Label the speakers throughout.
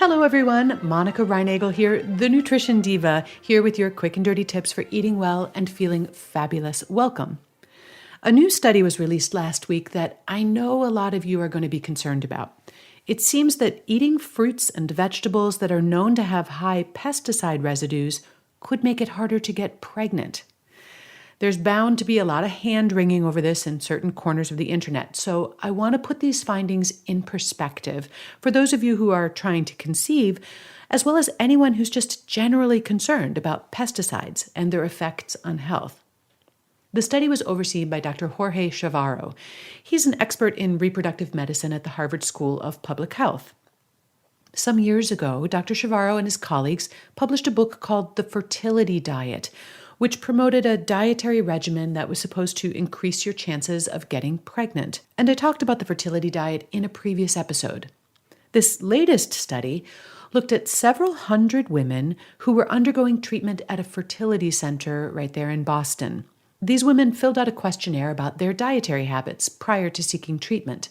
Speaker 1: Hello everyone, Monica Reinagel here, the Nutrition Diva, here with your quick and dirty tips for eating well and feeling fabulous. Welcome. A new study was released last week that I know a lot of you are going to be concerned about. It seems that eating fruits and vegetables that are known to have high pesticide residues could make it harder to get pregnant. There's bound to be a lot of hand-wringing over this in certain corners of the internet, so I want to put these findings in perspective for those of you who are trying to conceive, as well as anyone who's just generally concerned about pesticides and their effects on health. The study was overseen by Dr. Jorge Chavarro. He's an expert in reproductive medicine at the Harvard School of Public Health. Some years ago, Dr. Chavarro and his colleagues published a book called The Fertility Diet, which promoted a dietary regimen that was supposed to increase your chances of getting pregnant. And I talked about the fertility diet in a previous episode. This latest study looked at several hundred women who were undergoing treatment at a fertility center right there in Boston. These women filled out a questionnaire about their dietary habits prior to seeking treatment.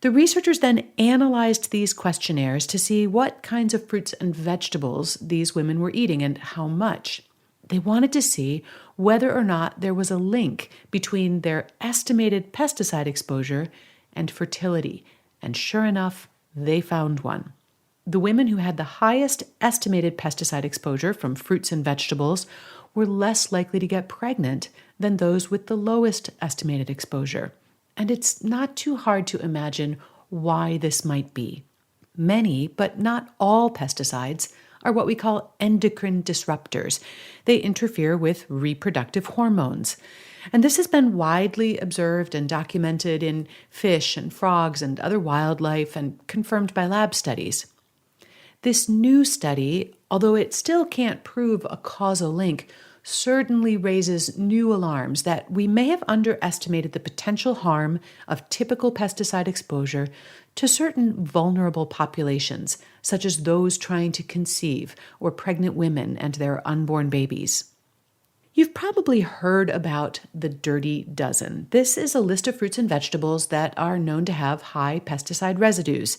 Speaker 1: The researchers then analyzed these questionnaires to see what kinds of fruits and vegetables these women were eating and how much. They wanted to see whether or not there was a link between their estimated pesticide exposure and fertility, and sure enough, they found one. The women who had the highest estimated pesticide exposure from fruits and vegetables were less likely to get pregnant than those with the lowest estimated exposure. And it's not too hard to imagine why this might be. Many, but not all pesticides are what we call endocrine disruptors. They interfere with reproductive hormones. And this has been widely observed and documented in fish and frogs and other wildlife and confirmed by lab studies. This new study, although it still can't prove a causal link, certainly raises new alarms that we may have underestimated the potential harm of typical pesticide exposure to certain vulnerable populations, such as those trying to conceive or pregnant women and their unborn babies. You've probably heard about the Dirty Dozen. This is a list of fruits and vegetables that are known to have high pesticide residues.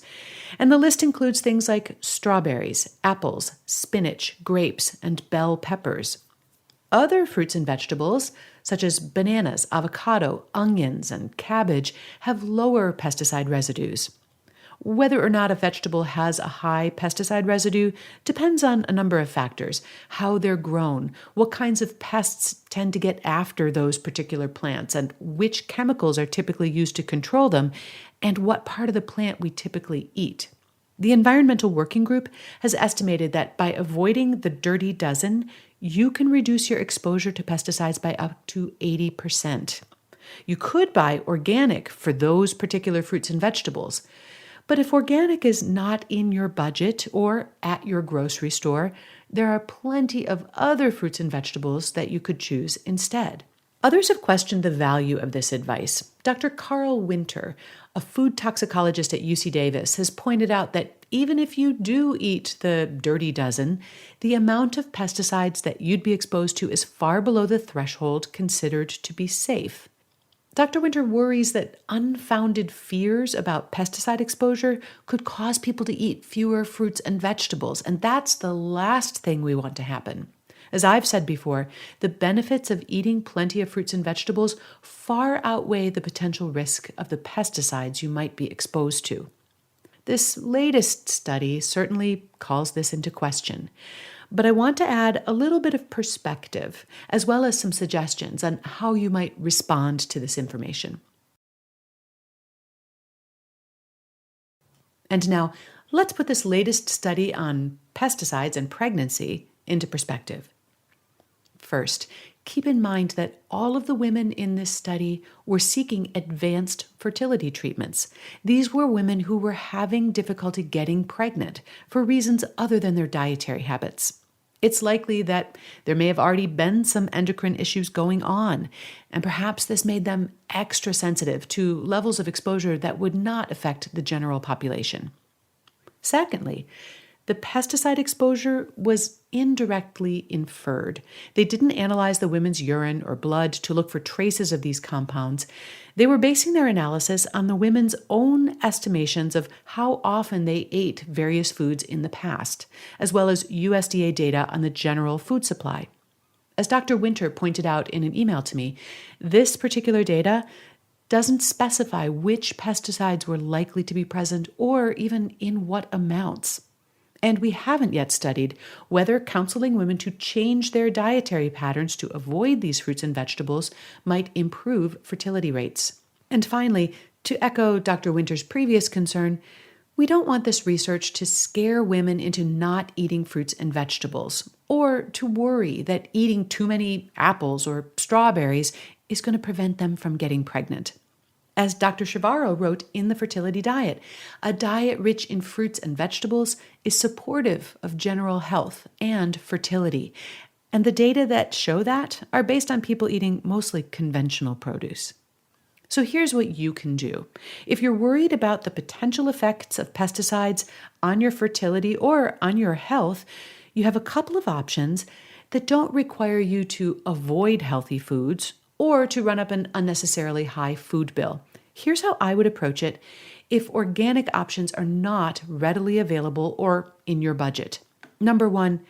Speaker 1: And the list includes things like strawberries, apples, spinach, grapes, and bell peppers. Other fruits and vegetables, such as bananas, avocado, onions, and cabbage, have lower pesticide residues. Whether or not a vegetable has a high pesticide residue depends on a number of factors: how they're grown, what kinds of pests tend to get after those particular plants, and which chemicals are typically used to control them, and what part of the plant we typically eat. The Environmental Working Group has estimated that by avoiding the Dirty Dozen, you can reduce your exposure to pesticides by up to 80%. You could buy organic for those particular fruits and vegetables. But if organic is not in your budget or at your grocery store, there are plenty of other fruits and vegetables that you could choose instead. Others have questioned the value of this advice. Dr. Carl Winter, a food toxicologist at UC Davis, has pointed out that even if you do eat the Dirty Dozen, the amount of pesticides that you'd be exposed to is far below the threshold considered to be safe. Dr. Winter worries that unfounded fears about pesticide exposure could cause people to eat fewer fruits and vegetables, and that's the last thing we want to happen. As I've said before, the benefits of eating plenty of fruits and vegetables far outweigh the potential risk of the pesticides you might be exposed to. This latest study certainly calls this into question. But I want to add a little bit of perspective, as well as some suggestions on how you might respond to this information. And now, let's put this latest study on pesticides and pregnancy into perspective. First, keep in mind that all of the women in this study were seeking advanced fertility treatments. These were women who were having difficulty getting pregnant for reasons other than their dietary habits. It's likely that there may have already been some endocrine issues going on, and perhaps this made them extra sensitive to levels of exposure that would not affect the general population. Secondly, the pesticide exposure was indirectly inferred. They didn't analyze the women's urine or blood to look for traces of these compounds. They were basing their analysis on the women's own estimations of how often they ate various foods in the past, as well as USDA data on the general food supply. As Dr. Winter pointed out in an email to me, this particular data doesn't specify which pesticides were likely to be present or even in what amounts. And we haven't yet studied whether counseling women to change their dietary patterns to avoid these fruits and vegetables might improve fertility rates. And finally, to echo Dr. Winter's previous concern, we don't want this research to scare women into not eating fruits and vegetables, or to worry that eating too many apples or strawberries is going to prevent them from getting pregnant. As Dr. Shavaro wrote in The Fertility Diet, a diet rich in fruits and vegetables is supportive of general health and fertility. And the data that show that are based on people eating mostly conventional produce. So here's what you can do. If you're worried about the potential effects of pesticides on your fertility or on your health, you have a couple of options that don't require you to avoid healthy foods or to run up an unnecessarily high food bill. Here's how I would approach it if organic options are not readily available or in your budget. Number one,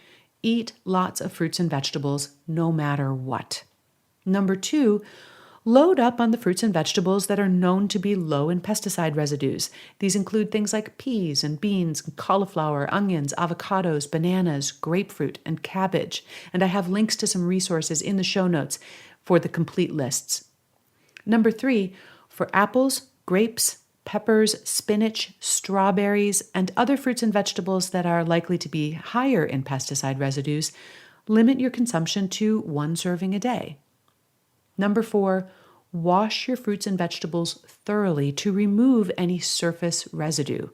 Speaker 1: eat lots of fruits and vegetables no matter what. Number two, load up on the fruits and vegetables that are known to be low in pesticide residues. These include things like peas and beans, cauliflower, onions, avocados, bananas, grapefruit, and cabbage. And I have links to some resources in the show notes for the complete lists. Number three, for apples, grapes, peppers, spinach, strawberries, and other fruits and vegetables that are likely to be higher in pesticide residues, limit your consumption to 1 serving a day. Number four, wash your fruits and vegetables thoroughly to remove any surface residue.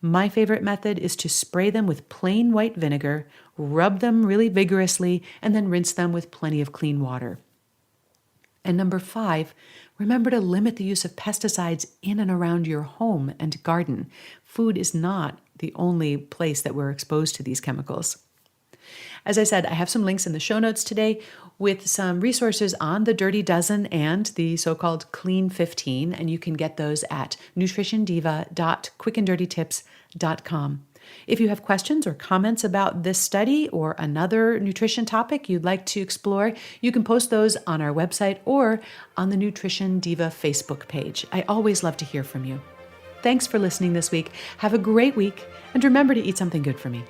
Speaker 1: My favorite method is to spray them with plain white vinegar, rub them really vigorously, and then rinse them with plenty of clean water. And number five, remember to limit the use of pesticides in and around your home and garden. Food is not the only place that we're exposed to these chemicals. As I said, I have some links in the show notes today with some resources on the Dirty Dozen and the so-called Clean 15, and you can get those at nutritiondiva.quickanddirtytips.com. If you have questions or comments about this study or another nutrition topic you'd like to explore, you can post those on our website or on the Nutrition Diva Facebook page. I always love to hear from you. Thanks for listening this week. Have a great week, and remember to eat something good for me.